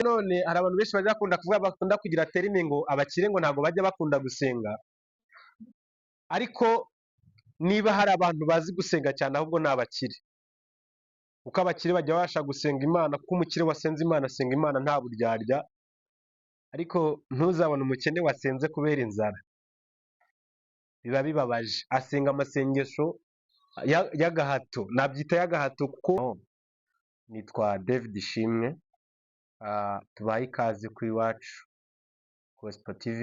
none hari abantu benshi bajya bakunda kuvuga, bakunda kugira terime ngo abakire ngo ntabwo bajya bakunda gusenga, ariko niba hari abantu bazi gusenga cyane ahubwo ni abakire, kuko abakire bajya babasha gusenga Imana, kuko umukire wasenze Imana asenga Imana nta buryarya, ariko ntuzabone umukene wasenze kubera inzara, biba bibabaje, asenga amasengesho y'agahato, nabyita y'agahato. Kuko nitwa David Ishimwe, tubaye ikaze ku Iwacu Gospel TV.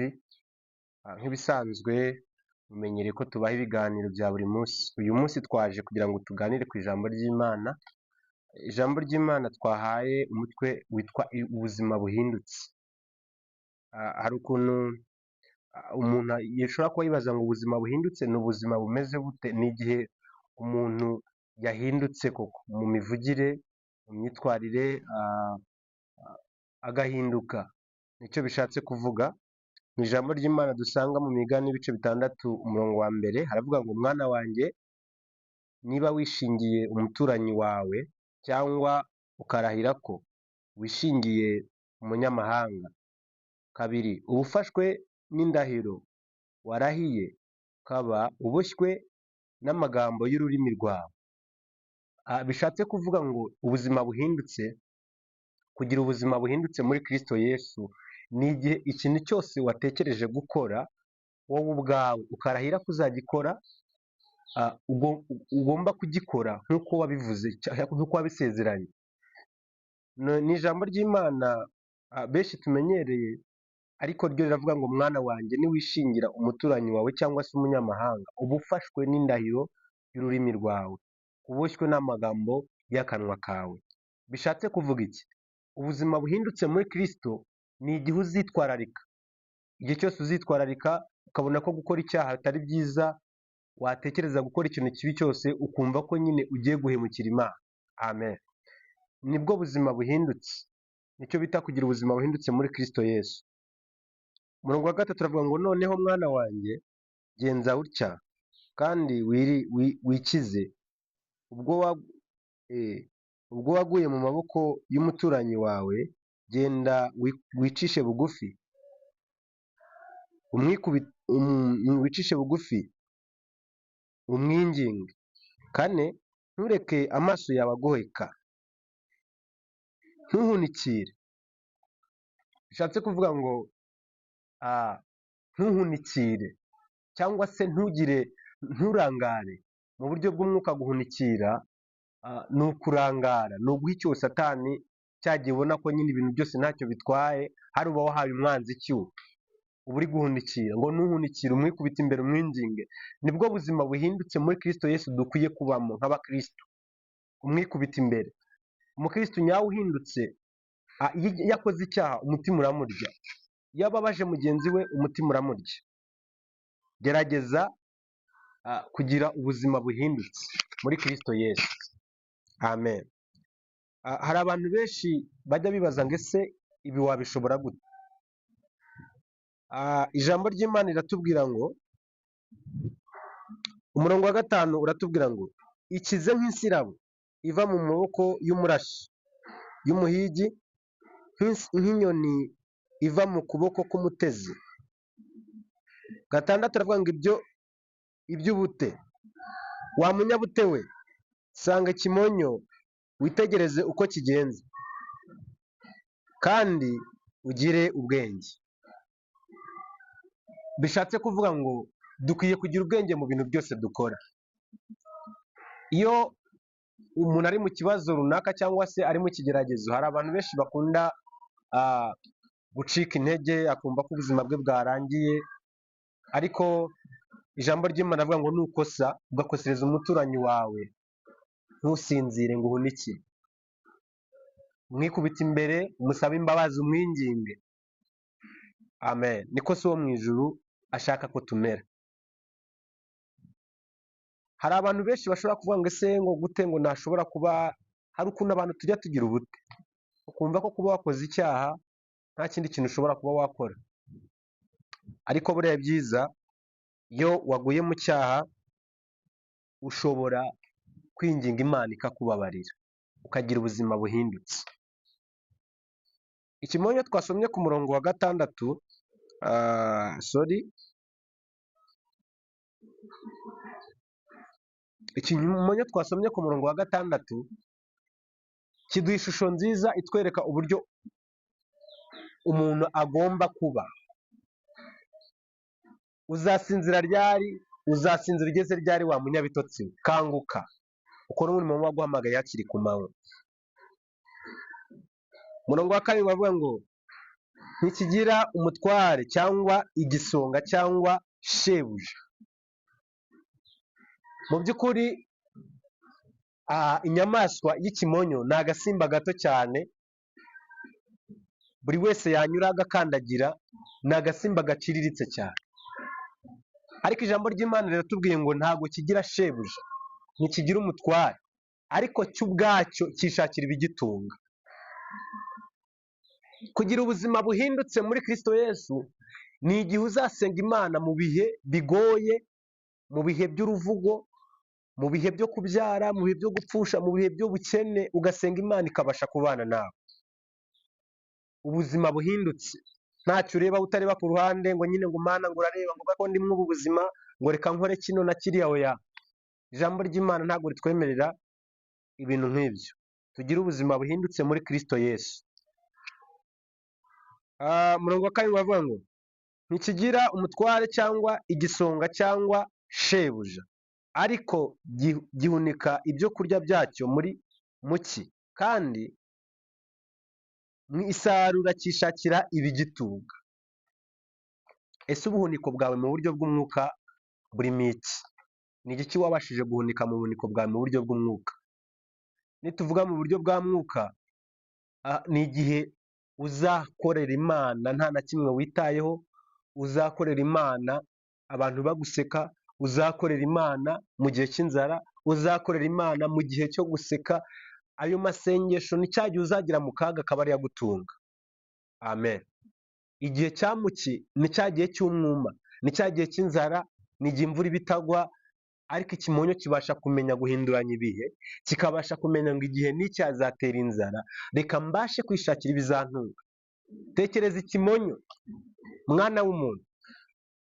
Nk'ibisanzwe mumenyereye ko tubaha ibiganiro bya buri munsi. Uyu munsi twaje kugira ngo tuganire ku ijambo ry'Imana. Ijambo ry'Imana twahaye umutwe witwa ubuzima buhindutse. Hari ukuntu umuntu yashobora kuba yibaza ngo ubuzima buhindutse ni ubuzima bumeze bute? Ni igihe umuntu yahindutse koko mu mivugire, mu myitwarire, agahinduka. Nicyo bishatse kuvuga. Mu ijambo ry'Imana dusanga mu Migani ibice 6 umurongo wa mbere haravuga ngo mwana wanjye, niba wishingiye umuturanyi wawe cyangwa ukarahira ko wishingiye umunyamahanga, kabiri uba ufashwe n'indahiro warahiye, ukaba uboshywe n'amagambo y'ururimi rwawe. Bishatse kuvuga ngo ubuzima buhindutse, kugira ubuzima buhindutse muri Kristo Yesu, ni igihe ikintu cyose watekereje gukora wowe ubwawe ukarahira ko uzagikora, ugomba kugikora nk'uko wabivuze, nk'uko wabisezeranye. Ni ijambo ry'Imana benshi tumenyereye, ariko ryo riravuga ngo mwana wanjye, niwishingira umuturanyi wawe cyangwa se umunyamahanga, uba ufashwe n'indahiro y'ururimi rwawe, uboshywe n'amagambo y'akanwa kawe. Bishatse kuvuga iki? Ubuzima buhindutse muri Kristo ni igihe uzitwararika, igihe cyose uzitwararika ukabona ko gukora icyaha atari byiza, watekereza gukora ikintu kibi cyose ukumva ko nyine ugiye guhemukira Imana. Amen. Nibwo buzima buhindutse, nicyo bita kugira ubuzima buhindutse muri Kristo Yesu. Umurongo wa 3 turavuga ngo noneho mwana wanjye, genza utya kandi wikize, ubwo waguye mu maboko y'umuturanyi wawe, genda wicishe bugufi, wicishe bugufi umwinginge. 4 ntureke amaso yawe agoheka, ntuhunikire. Bishatse kuvuga ngo ntuhunikire cyangwa se nturangare. Mu buryo bw'umwuka guhunikira ni ukurangara, ni uguha icyuho Satani cyagiye ubona ko nyine ibintu byose ntacyo bitwaye, hari uba wahaye umwanzi icyuho, uba uri guhunikira. Ngo ntuhunikire, umwikubite imbere umwinginge. Nibwo buzima buhindutse muri Kristo Yesu dukwiye kubamo nk'abakristo, umwikubite imbere. Umukristo nyawe uhindutse, iyo yakoze icyaha umutima uramurya, iyo ababaje mugenzi we umutima uramurya. Gerageza kugira ubuzima buhindutse muri Kristo Yesu. Amen. Hari abantu benshi bajya bibaza ngo ese ibi wabishobora gute? Ijambo ry'Imana riratubwira ngo, umurongo wa 5 uratubwira ngo ikize nk'isirabo iva mu maboko y'umurashi y'umuhigi, nk'inyoni iva mu kuboko k'umutezi. 6 turavuga ngo iby'ubute, wa munyabute we, sanga ikimonyo witegereze uko kigenza, kandi ugire ubwenge. Bishatse kuvuga ngo dukwiye kugira ubwenge mu bintu byose dukora. Iyo umuntu ari mu kibazo runaka cyangwa se ari mu kigeragezo, hari abantu benshi bakunda gucika intege, akumva ko ubuzima bwe bwarangiye, ariko ijambo ry'Imana avuga ngo nukosa ugakosereza umuturanyi wawe, ntusinzire ngo uhunikire, umwikubite imbere, umusabe imbabazi, umwinginge. Amen. Niko se wo mu ijuru ashaka ko tumera. Hari abantu benshi bashobora kuvuga ngo ese ngo gute, ngo ntashobora kuba, hari ukuntu abantu tujya tugira ubute, ukumva ko kuba wakoze icyaha nta kindi kintu ushobora kuba wakora, ariko buriya byiza, iyo waguye mu cyaha ushobora kwinginga Imana ikakubabarira, ukagira ubuzima buhindutse. ikimonyo twasomye ku murongo wa gatandatu, ikimonyo twasomye ku murongo wa gatandatu kiduha ishusho nziza itwereka uburyo umuntu agomba kuba. Uzasinzira ryari? Uzasinzira ugeze ryari wa munyabitotsi we? Kanguka ukore umurimo waguhamagaye hakiri ku manywa. Umurongo wa kabiri bavuga ngo ntikigira umutware cyangwa igisonga cyangwa shebuja. Mu by'ukuri inyamaswa y'ikimonyo ni agasimba gato cyane buri wese yanyura agakandagira, ni agasimba gaciriritse cyane, ariko ijambo ry'Imana riratubwiye ngo ntabwo kigira shebuja, ntikigira umutware, ariko cyo ubwacyo cyishakira ibigitunga. Kugira ubuzima buhindutse muri Kristo Yesu ni igihe uzasenga Imana mu bihe bigoye, mu bihe by'uruvugo, mu bihe byo kubyara, mu bihe byo gupfusha, mu bihe by'ubukene, ugasenga Imana ikabasha kubana nawe. Ubuzima buhindutse, ntacyo ureba utareba ku ruhande ngo nyine ngo Mana ngo urareba ngo ko ndi ubu buzima ngo reka nkore kino na kiriya. Oya, ijambo ry'Imana ntabwo ritwemerera ibintu nk'ibyo. Tugire ubuzima buhindutse muri Kristo Yesu. Umurongo wa kabiri bavuga ngo ntikigira umutware cyangwa igisonga cyangwa shebuja, ariko gihunika ibyo kurya byacyo mu cyi, kandi mu isarura cyishakira ibigitunga. Ese ubuhuniko bwawe mu buryo bw'umwuka burimo iki? Ni igiki wabashije guhunika mu buhuniko bwawe mu buryo bw'umwuka? Nituvuga mu buryo bwa mwuka, ni igihe uzakorera Imana nta na kimwe witayeho, uzakorera Imana abantu baguseka, uzakorera Imana mu gihe cy'inzara, uzakorera Imana mu gihe cyo guseka. Ayo masengesho ni cya gihe uzagira mu kaga akaba ari agutunga. Amen. Igihe cya muki ni cya gihe cy'umwuma, ni cya gihe cy'inzara, ni igihe imvura iba itagwa, ariko ikimonyo kibasha kumenya guhinduranya ibihe, kikabasha kumenya ngo igihe n'iki hazatera inzara, reka mbashe kwishakira ibizantunga. Tekereza ikimonyo, mwana w'umuntu,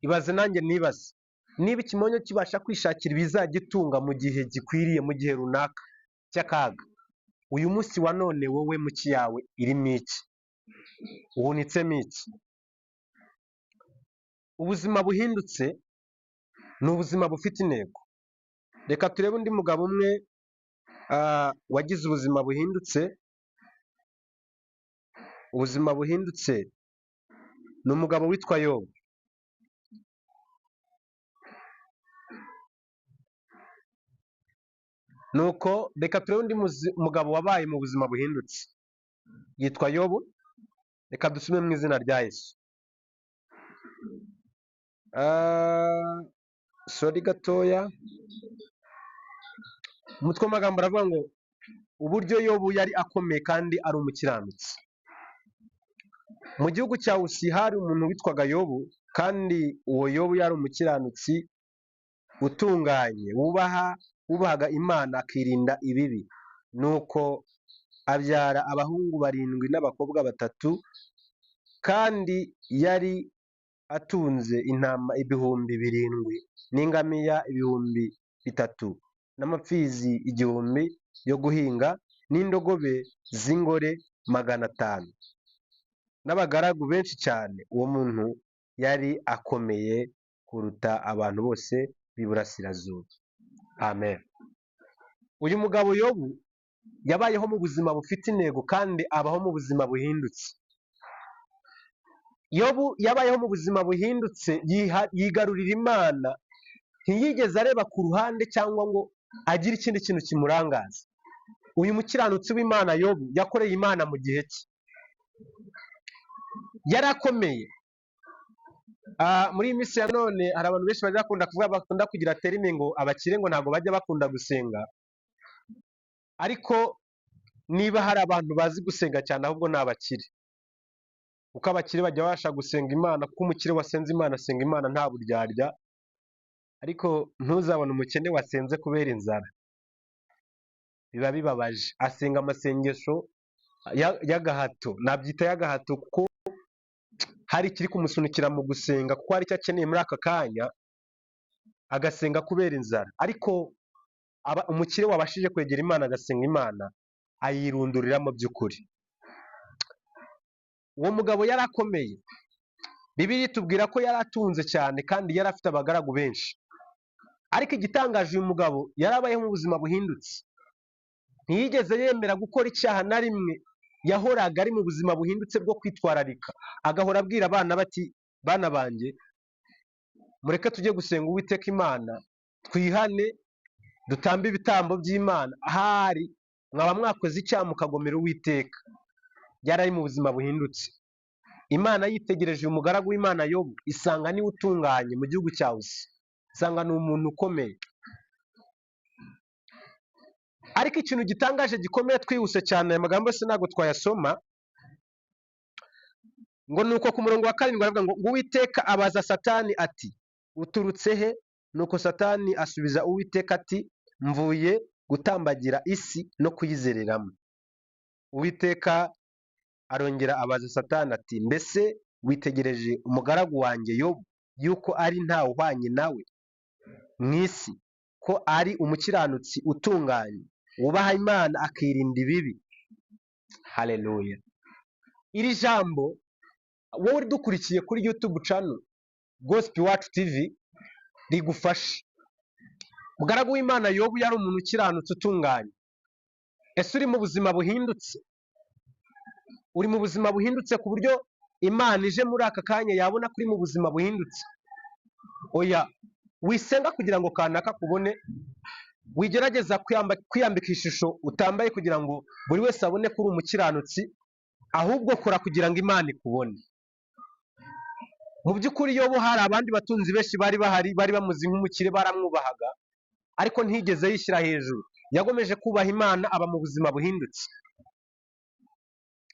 ibaze nanjye nibaze, niba ikimonyo kibasha kwishakira ibizagitunga mu gihe gikwiriye, mu gihe runaka cy'akaga, uyu munsi wa none wowe muki yawe irimo iki? Uhunitsemo iki? Ubuzima buhindutse ni ubuzima bufite intego. Reka turebe undi mugabo umwe wagize ubuzima buhindutse. Ubuzima buhindutse ni umugabo witwa Yobu. Nuko reka turebe undi mugabo wabaye mu buzima buhindutse, yitwa Yobu. Reka dusome mu izina rya Yesu. Gatoya. Umutwe w'amagambo aravuga ngo uburyo Yobu yari akomeye kandi ari umukiranutsi. Mu gihugu cya Usi hari umuntu witwaga Yobu, kandi uwo Yobu yari umukiranutsi utunganye, wubahaga Imana akirinda ibibi. Nuko abyara abahungu 7 n'abakobwa 3, kandi yari atunze intama 7,000 n'ingamiya 3,000 n'amapfizi 1,000 yo guhinga, n'indogobe z'ingore 500 n'abagaragu benshi cyane. Uwo muntu yari akomeye kuruta abantu bose b'iburasirazuba. Amen. Uyu mugabo Yobu yabayeho mu buzima bufite intego kandi abaho mu buzima buhindutse. Yobu yabayeho mu buzima buhindutse, yigarurira Imana, ntiyigeze areba ku ruhande cyangwa ngo agire ikindi kintu kimurangaza. Uyu mukiranutsi w'Imana Yobu yakoreye Imana mu gihe cye, yari akomeye. Muri iyi minsi ya none hari abantu benshi bakunda kugira terime ngo abakire ngo ntabwo bajya bakunda gusenga, ariko niba hari abantu bazi gusenga cyane ahubwo ni abakire, kuko abakire bajya babasha gusenga Imana, kuko umukire wasenze Imana asenga Imana nta buryarya, ariko ntuzabone umukene wasenze kubera inzara, biba bibabaje. Asenga amasengesho y'agahato, nabyita y'agahato kuko hari ikiri kumusunikira mu gusenga, kuko hari icyo akeneye muri aka kanya, agasenga kubera inzara. Ariko umukire wabashije kwegera Imana agasenga Imana ayirundurira mu by'ukuri. Uwo mugabo yari akomeye, Bibiliya itubwira ko yari atunze cyane kandi yari afite abagaragu benshi. Ariko igitangaje, uyu mugabo yari abayeho mu buzima buhindutse, ntiyigeze yemera gukora icyaha na rimwe, yahoraga ari mu buzima buhindutse bwo kwitwararika, agahora abwira abana bati, bana banjye mureke tujye gusenga Uwiteka Imana, twihane dutambe ibitambo by'Imana, ahari mwaba mwakoze icyaha mukagomera Uwiteka. Yari ari mu buzima buhindutse. Imana yitegereje uyu mugaragu w'Imana Yobu, isanga niwe utunganye mu gihugu cya Usi, isanga ni umuntu ukomeye. Ariko ikintu gitangaje gikomeye, twihuse cyane aya magambo yose ntabwo twayasoma, ngo nuko ku murongo wa 7 aravuga ngo Uwiteka abaza Satani ati, uturutse he? Nuko Satani asubiza Uwiteka ati, mvuye gutambagira isi no kuyizereramo. Uwiteka arongera abaza Satani ati, mbese witegereje umugaragu wanjye Yobu, yuko ari ntawe uhwanye nawe mu isi, ko ari umukiranutsi utunganye, wubaha Imana akirinda ibibi? Haleluya. Iri jambo wowe udukurikiye kuri YouTube channel Gospel Iwacu TV rigufashe. Umugaragu w'Imana Yobu yari umuntu ukiranutse utunganye. Ese uri mu buzima buhindutse? Uri mu buzima buhindutse ku buryo Imana ije muri aka kanya yabona kuri mu buzima buhindutse? Oya, wisenga kugira ngo kanaka kubone, wigerageza kwiyambika ishusho utambaye kugira ngo buri wese abone ko uri umukiranutsi, ahubwo kora kugira ngo Imana ikubone. Mu by'ukuri Yobu hari abandi batunzi benshi bari bahari, bari bamuzi nk'umukire, baramwubahaga, ariko ntigeze yishyira hejuru, yagomeje kubaha Imana, aba mu buzima buhindutse.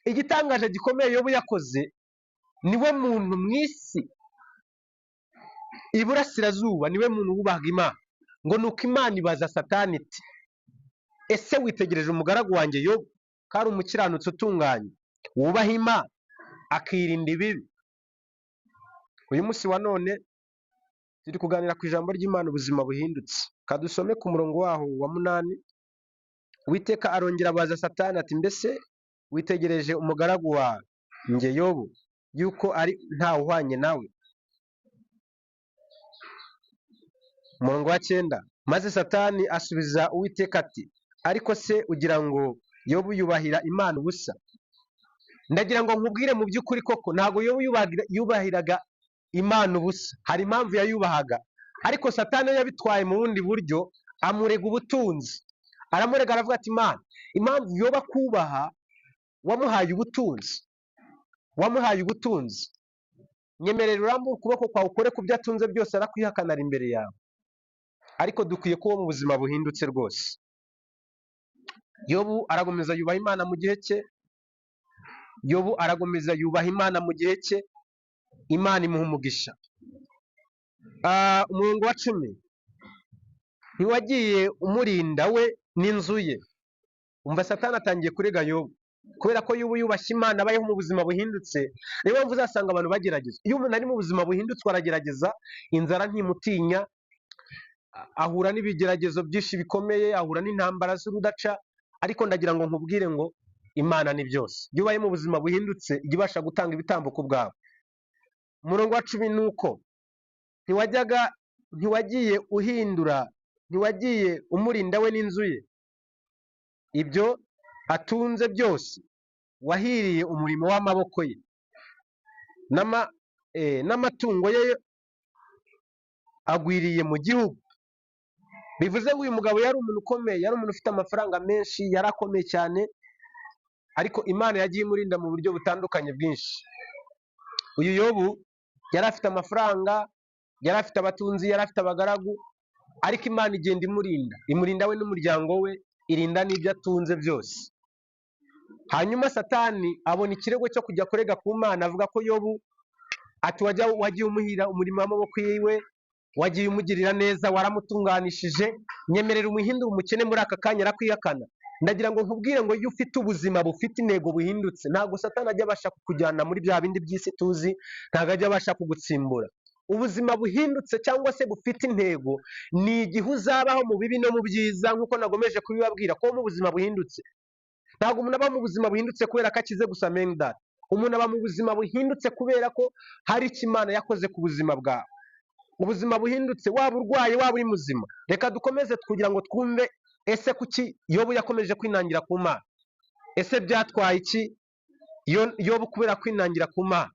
Igitangaje gikomeye Yobu yakoze, niwe muntu mu isi iburasirazuba, niwe muntu wubahaga Imana. Ngo nuko Imana ibaza Satani iti, ese witegereje umugaragu wanjye Yobu, ko ari umukiranutsi utunganye, wubaha Imana akirinda ibibi? Uyu munsi wa none turi kuganira ku ijambo ry'Imana, ubuzima buhindutse. Kadusome ku murongo waho wa 8. Uwiteka arongera abaza Satani ati, mbese witegereje umugaragu wanjye Yobu, yuko ari ntawe uhwanye nawe? Umurongo wa 9. Maze Satani asubiza Uwiteka ati, ariko se ugira ngo Yobu yubahira Imana ubusa? Ndagira ngo nkubwire mu by'ukuri koko ntabwo Yobu yubahiraga Imana ubusa, hari impamvu yayubahaga. Ariko Satani yabitwaye mu bundi buryo, amurega ubutunzi. Aramurega aravuga ati, Imana, impamvu Yobu kubaha, wamuhaye ubutunzi, wamuhaye ubutunzi, nyemerera urambure ukuboko kwawe ukore ku byo atunze byose, arakwihakanira imbere yawe. Ariko dukwiye kuba mu buzima buhindutse rwose. Yobu aragomeza yubaha Imana mu gihe cye, Yobu aragomeza yubaha Imana mu gihe cye, Imana imuha umugisha. Umurongo wa 10. Ntiwagiye umurinda we n'inzu ye. Umva Satani atangiye kurega Yobu, kubera ko Yobu yubashye Imana, abayeho mu buzima buhindutse. Niyo mpamvu uzasanga abantu bagerageza. Iyo umuntu ari mu buzima buhindutse aragerageza, inzara ntimutinya, ahura n'ibigeragezo byinshi bikomeye, ahura n'intambara z'urudaca, ariko ndagira ngo nkubwire ngo Imana ni byose. Iyo ubaye mu buzima buhindutse, ijya ibasha gutanga ibitambuko bwawe. Umurongo wa 10 nuko ntiwagiye umurinda we n'inzu ye, ibyo atunze byose wahiriye umurimo w'amaboko ye, n'amatungo ye agwiriye mu gihugu. Bivuze ngo uyu mugabo yari umuntu ukomeye, yari umuntu ufite amafaranga menshi, yari akomeye cyane, ariko Imana yagiye imurinda mu buryo butandukanye bwinshi. Uyu Yobu yari afite amafaranga, yari afite abatunzi, yari afite abagaragu, ariko Imana igenda imurinda we n'umuryango we, irinda n'ibyo atunze byose. Hanyuma Satani abona ikirego cyo kujya kurega ku Mana, avuga ko Yobu ati, wagiye umuhira umurimo w'amaboko yiwe, wagiye umugirira neza, waramutunganishije, nyemerera umuhindure umukene muri aka kanya, arakwihakana. ndagira ngo nkubwire ngo iyo ufite ubuzima bufite intego buhindutse, ntabwo Satani ajya abasha kukujyana muri bya bindi by'isi tuzi, ntabwo ajya abasha kugutsimbura. Ubuzima buhindutse cyangwa se bufite intego ni igihe uzabaho mu bibi no mu byiza, nk'uko nagomeje kubibabwira ko mu buzima buhindutse. Ntabwo umuntu aba mu buzima buhindutse kubera ko akize gusa mengda. Umuntu aba mu buzima buhindutse kubera ko hari icyo Imana yakoze ku buzima bwawe. Ubuzima buhindutse, waba urwaye waba uri muzima. Reka dukomeze kugira ngo twumve, ese kuki Yobu yakomeje kwinangira ku Mana? Ese byatwaye iki Yobu kubera kwinangira ku Mana?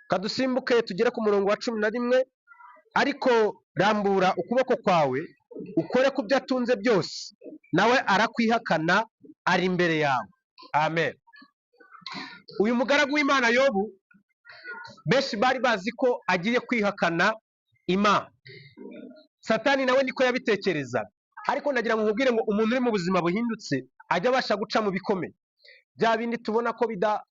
Kadusimbuke tugere ku murongo wa 11. Ariko rambura ukuboko kwawe ukore ku byo atunze byose, nawe arakwihakana ari imbere yawe. Amen. Uyu mugaragu w'Imana Yobu, benshi bari bazi ko agiye kwihakana Imana. Satani nawe niko yabitekereza. Ariko nagira ngo nkubwire ngo umuntu uri mu buzima buhindutse ajya abasha guca mu bikomeye. Bya bindi tubona ko bidafite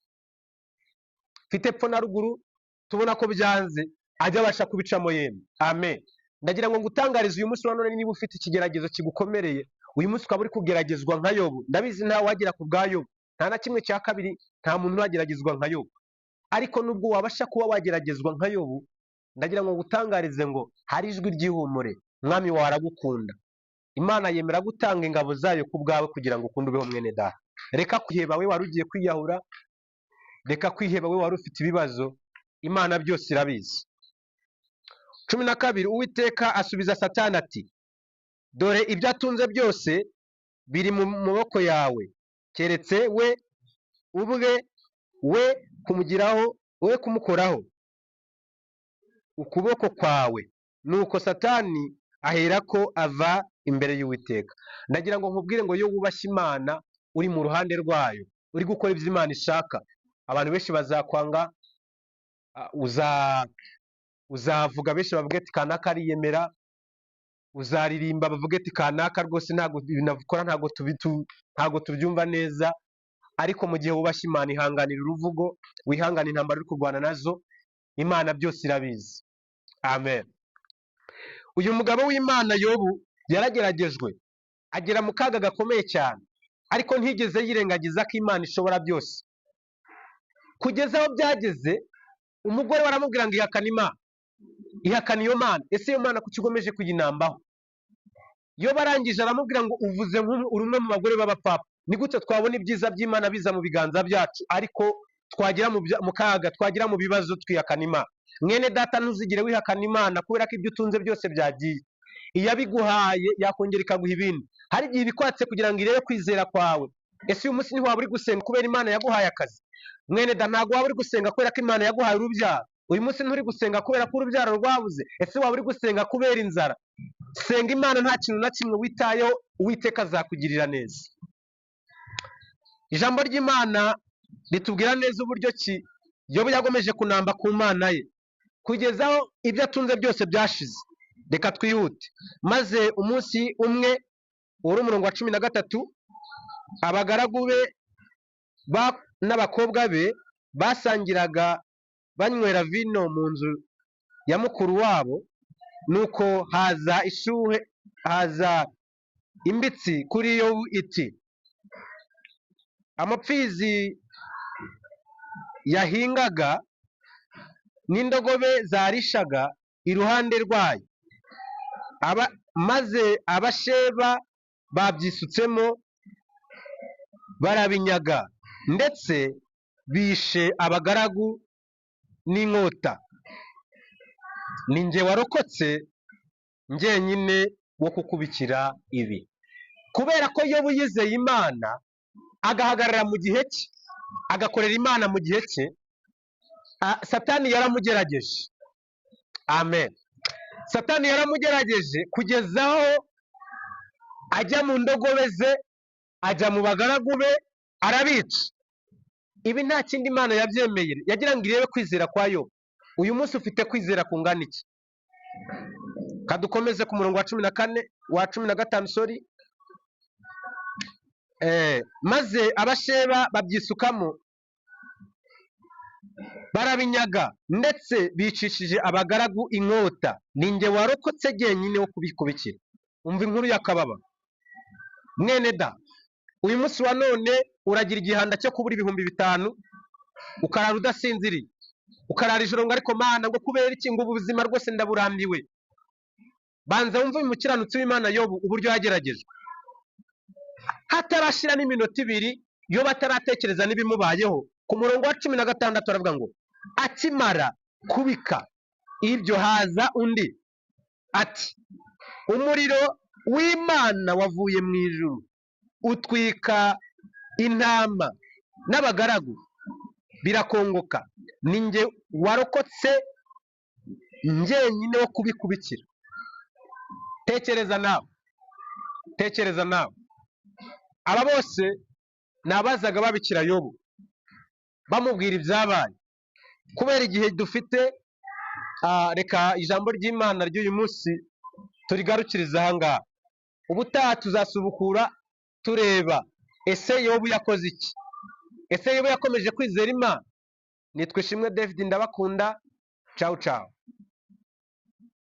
epfo na ruguru, tubona ko byanze, ajya abasha kubicamo yemwe. Amen. Ndagira ngo ngutangarize uyu munsi wa none, niba ufite ikigeragezo kigukomereye, uyu munsi ukaba uri kugeragezwa nka Yobu. Ndabizi nta wagera ku bwa Yobu, nta na kimwe cya kabiri, nta muntu wageragezwa nka Yobu. Ariko nubwo wabasha kuba wageragezwa nka Yobu, ndagira ngo ngutangarize ngo hari ijwi ry'ihumure. Mwami wawe aragukunda. Imana yemera gutanga ingabo zayo ku bwawe kugira ngo ukunde ubeho mwene data. Reka kwiheba we wari ugiye kwiyahura, reka kwiheba we wari ufite ibibazo, Imana byose irabizi. 12. Uwiteka asubiza Satani ati, dore ibyo atunze byose biri mu maboko yawe, keretse we ubwe we kumukoraho ukuboko kwawe. Nuko Satani aherako ava imbere y'Uwiteka. Ndagira ngo nkubwire ngo iyo wubashye Imana, uri mu ruhande rwayo, uri gukora ibyo Imana ishaka, abantu benshi bazakwanga, uzavuga benshi bavuga ati kanaka ariyemera, uzaririmba bavuga ati kanaka rwose ntabwo binavukora, ntabwo tubyumva neza. Ariko mu gihe wubashye Imana, ihanganira uruvugo, wihangana intambara uri kurwana nazo, Imana byose irabizi. Amen. Uyu mugabo w'Imana Yobu yarageragejwe, agera mu kaga gakomeye cyane, ariko ntigeze yirengagiza ko Imana ishobora byose. Kugeza aho byageze, umugore waramubwira ngo ihakana Imana, ihakana iyo Mana. Ese iyo Mana kuki ugomeje kuyinambaho? Yobu arangije aramubwira ngo uvuze uri umwe mu bagore b'abapapa. Ni gute twabona ibyiza by'Imana biza mu biganza byacu, ariko twagira mu kaga, twagira mu bibazo twihakana Imana? Mwene data, ntuzigire wihakana Imana kubera ko ibyo utunze byose byagiye. Iyo abiguhaye yakongera ikaguha ibindi. Hari igihe ibikwatse kugira ngo irebe kwizera kwawe. Ese uyu munsi ntiwaba uri gusenga kubera Imana yaguhaye akazi? Mwene data, ntabwo waba uri gusenga kubera ko Imana yaguhaye urubyaro. Uyu munsi nturi gusenga kubera ko urubyaro rwabuze. Ese waba uri gusenga kubera inzara? Senga Imana, nta kintu na kimwe witayeho, Uwiteka azakugirira neza. Ijambo ry'Imana ritubwira neza uburyo ki Yobu yagomeje kunamba ku Mana ye, kugeza aho ibyo atunze byose byashize. Reka twihute. Maze umunsi umwe, uri umurongo wa 13, abagaragu be n'abakobwa be basangiraga banywera vino mu nzu ya mukuru wabo. Nuko haza imbitsi kuri Yobu iti, amapfizi yahingaga n'indogobe zarishaga iruhande rwayo, maze abasheba babyisutsemo barabinyaga, ndetse bishe abagaragu n'inkota. Ni njye warokotse njyenyine wo kukubikira ibi. Kubera ko Yobu yizeye Imana, agahagarara mu gihe cye, agakorera Imana mu gihe cye, Satani yaramugerageje. Amen. Satani yaramugerageje kugeza aho ajya mu ndogobe ze, ajya mu bagaragu be, arabica. Ibi nta kindi Imana yabyemeye, yagira ngo irebe kwizera kwa Yobu. Uyu munsi ufite kwizera kungana iki? Kadukomeze ku murongo wa 15, sorry. Maze abasheba babyisukamo barabinyaga, ndetse bicishije abagaragu inkota. Ni njye warokotse jyenyine wo kubikubikira. Umva inkuru y'akababa. Mwene da, uyu munsi wa none uragira igihanda cyo kubura ibihumbi 5 ukarara udasinziriye, ukarara ijoro ngo ariko Mana ngo kubera iki ngo ubuzima rwose ndaburambiwe. Banza wumve uyu mukiranutsi w'Imana Yobu uburyo yageragejwe, hatarashira n'iminota 2 Yobu ataratekereza n'ibimubayeho. Ku murongo wa 16 aravuga ngo akimara kubika ibyo haza undi ati umuriro w'Imana wavuye mu ijuru utwika intama n'abagaragu birakongoka, ninjye warokotse njyenyine wo kubikubikira. Tekereza nawe aba bose nabazaga babikira Yobu bamubwira ibyabaye. Kubera igihe dufite, reka ijambo ry'Imana ry'uyu munsi turigarukiriza ahangaha. Ubutaha tuzasubukura tureba ese Yobu yakoze iki, ese Yobu yakomeje kwizera Imana. Nitwe Shimwe David, ndabakunda. Ciao ciao.